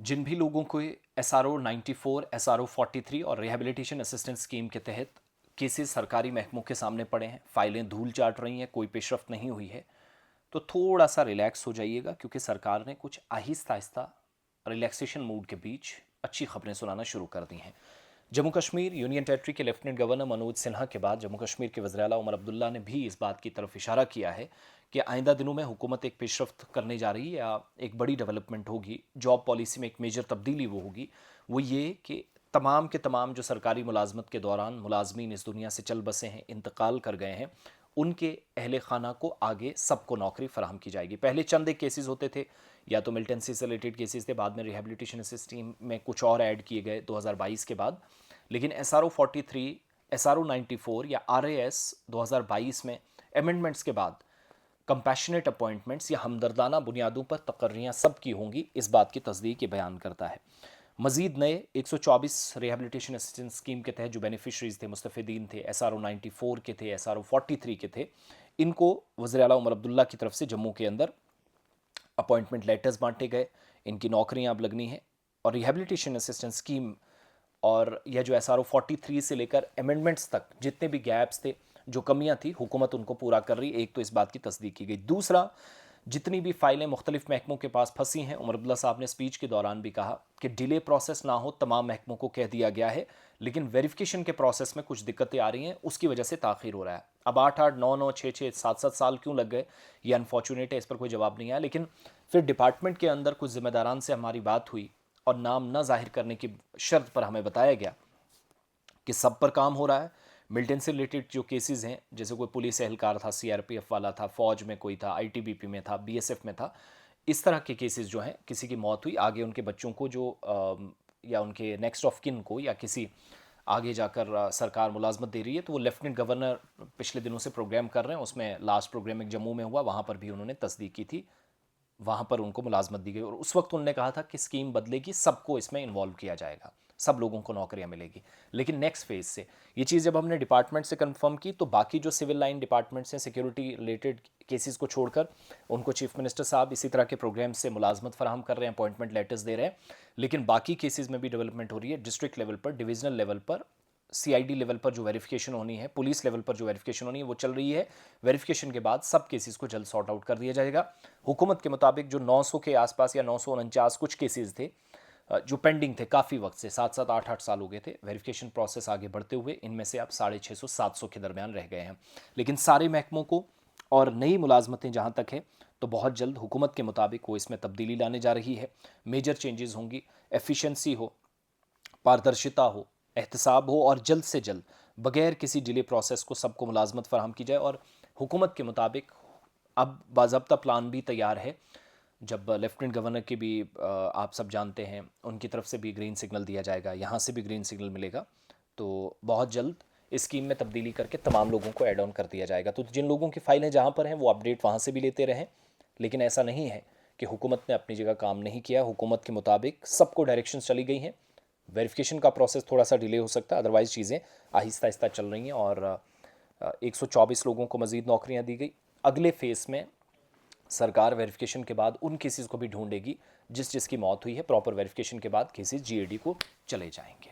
जिन भी लोगों को SRO 94, SRO 43 और रिहैबिलिटेशन असिस्टेंट स्कीम के तहत केसेस सरकारी महकमों के सामने पड़े हैं, फाइलें धूल चाट रही हैं, कोई पेशरफ्त नहीं हुई है, तो थोड़ा सा रिलैक्स हो जाइएगा, क्योंकि सरकार ने कुछ आहिस्ता आहिस्ता रिलैक्सेशन मूड के बीच अच्छी खबरें सुनाना शुरू कर दी हैं। जम्मू कश्मीर यूनियन टेरिटरी के लेफ्टिनेंट गवर्नर मनोज सिन्हा के बाद जम्मू कश्मीर के वज़ीर आला उमर अब्दुल्ला ने भी इस बात की तरफ इशारा किया है कि आइंदा दिनों में हुकूमत एक पेशरफ्त करने जा रही है या एक बड़ी डेवलपमेंट होगी, जॉब पॉलिसी में एक मेजर तब्दीली वो होगी, वो ये कि तमाम के तमाम जो सरकारी मुलाजमत के दौरान मुलाजमीन इस दुनिया से चल बसे हैं, इंतकाल कर गए हैं, उनके अहल खाना को आगे सबको नौकरी फराहम की जाएगी। पहले चंद एक केसेस होते थे, या तो मिलिटेंसी से रिलेटेड केसेस थे, बाद में रिहेबिलिटेशन सिस्टम में कुछ और ऐड किए गए 2022 के बाद। लेकिन SRO 43, SRO 94 या RAS 2022 में अमेंडमेंट्स के बाद कंपैशनेट अपॉइंटमेंट्स या हमदर्दाना बुनियादों पर तकर्रियाँ सब की होंगी, इस बात की तस्दीक ये बयान करता है। मजीद नए 124 रिहेबिलिटेशन असिस्टेंस स्कीम के तहत जो बेनिफिशरीज थे, मुस्तफ़ीदीन थे, SRO 94 के थे, SRO 43 के थे, इनको वज़ीर आला उमर अब्दुल्ला की तरफ से जम्मू के अंदर अपॉइंटमेंट लेटर्स बांटे गए, इनकी नौकरियां अब लगनी है। और रिहेबिलिटेशन असिस्टेंस स्कीम और यह जो SRO 43 से लेकर अमेंडमेंट्स तक जितने भी गैप्स थे, जो कमियां थी, हुकूमत उनको पूरा कर रही। एक तो इस बात की तस्दीक की गई। दूसरा, जितनी भी फाइलें मुख्तलिफ महकमों के पास फंसी हैं, उमर अब्दुल्ला साहब ने स्पीच के दौरान भी कहा कि डिले प्रोसेस ना हो, तमाम महकमों को कह दिया गया है, लेकिन वेरिफिकेशन के प्रोसेस में कुछ दिक्कतें आ रही हैं, उसकी वजह से ताखिर हो रहा है। अब 8-8, 9-9, 6-6, 7-7 साल क्यों लग गए, ये अनफॉर्चुनेट है, इस पर कोई जवाब नहीं आया। लेकिन फिर डिपार्टमेंट के अंदर कुछ जिम्मेदारान से हमारी बात हुई और नाम न जाहिर करने की शर्त पर हमें बताया गया कि सब पर काम हो रहा है। मिलिटेंट से रिलेटेड जो केसेस हैं, जैसे कोई पुलिस एहलकार था, CRPF वाला था, फौज में कोई था, ITBP में था, BSF में था, इस तरह के केसेस जो हैं, किसी की मौत हुई, आगे उनके बच्चों को जो या उनके नेक्स्ट ऑफ किन को या किसी आगे जाकर सरकार मुलाजमत दे रही है, तो वो लेफ्टिनेंट गवर्नर पिछले दिनों से प्रोग्राम कर रहे हैं। उसमें लास्ट प्रोग्राम एक जम्मू में हुआ, वहाँ पर भी उन्होंने तस्दीक की थी, वहाँ पर उनको मुलाजमत दी गई और उस वक्त उन्होंने कहा था कि स्कीम बदलेगी, सबको इसमें इन्वॉल्व किया जाएगा, सब लोगों को नौकरियां मिलेगी। लेकिन नेक्स्ट फेज से ये चीज़ जब हमने डिपार्टमेंट से कंफर्म की, तो बाकी जो सिविल लाइन डिपार्टमेंट्स हैं, सिक्योरिटी रिलेटेड केसेस को छोड़कर, उनको चीफ मिनिस्टर साहब इसी तरह के प्रोग्राम से मुलाजमत फराहम कर रहे हैं, अपॉइंटमेंट लेटर्स दे रहे हैं। लेकिन बाकी केसेस में भी डेवलपमेंट हो रही है, डिस्ट्रिक्ट लेवल पर, डिविजनल लेवल पर, CID लेवल पर जो वेरिफिकेशन होनी है, पुलिस लेवल पर जो वेरिफिकेशन होनी है, वो चल रही है। वेरिफिकेशन के बाद सब केसेस को जल्द सॉर्ट आउट कर दिया जाएगा। हुकूमत के मुताबिक जो 900 के आसपास या 949 कुछ केसेस थे जो पेंडिंग थे काफ़ी वक्त से, 7-7, 8-8 साल हो गए थे, वेरिफिकेशन प्रोसेस आगे बढ़ते हुए इनमें से अब 650-700 के दरमियान रह गए हैं। लेकिन सारे महकमों को और नई मुलाजमतें जहाँ तक है, तो बहुत जल्द हुकूमत के मुताबिक वो इसमें तब्दीली लाने जा रही है। मेजर चेंजेस होंगी, एफिशिएंसी हो, पारदर्शिता हो, एहतसाब हो और जल्द से जल्द बगैर किसी डिले प्रोसेस को सबको मुलाजमत फराहम की जाए। और हुकूमत के मुताबिक अब बाज़ाब्ता प्लान भी तैयार है। जब लेफ्टिनेंट गवर्नर की भी आप सब जानते हैं, उनकी तरफ से भी ग्रीन सिग्नल दिया जाएगा, यहाँ से भी ग्रीन सिग्नल मिलेगा, तो बहुत जल्द इस स्कीम में तब्दीली करके तमाम लोगों को ऐड ऑन कर दिया जाएगा। तो जिन लोगों की फाइलें जहाँ पर हैं, वो अपडेट वहाँ से भी लेते रहें। लेकिन ऐसा नहीं है कि हुकूमत ने अपनी जगह काम नहीं किया। हुकूमत के मुताबिक सबको डायरेक्शंस चली गई हैं। वेरिफिकेशन का प्रोसेस थोड़ा सा डिले हो सकता है, अदरवाइज़ चीज़ें आहिस्ता आहिस्ता चल रही हैं। और 124 लोगों को मज़ीद नौकरियां दी गई। अगले फेज़ में सरकार वेरिफिकेशन के बाद उन केसेस को भी ढूंढेगी जिसकी मौत हुई है। प्रॉपर वेरिफिकेशन के बाद केसेस GAD को चले जाएंगे।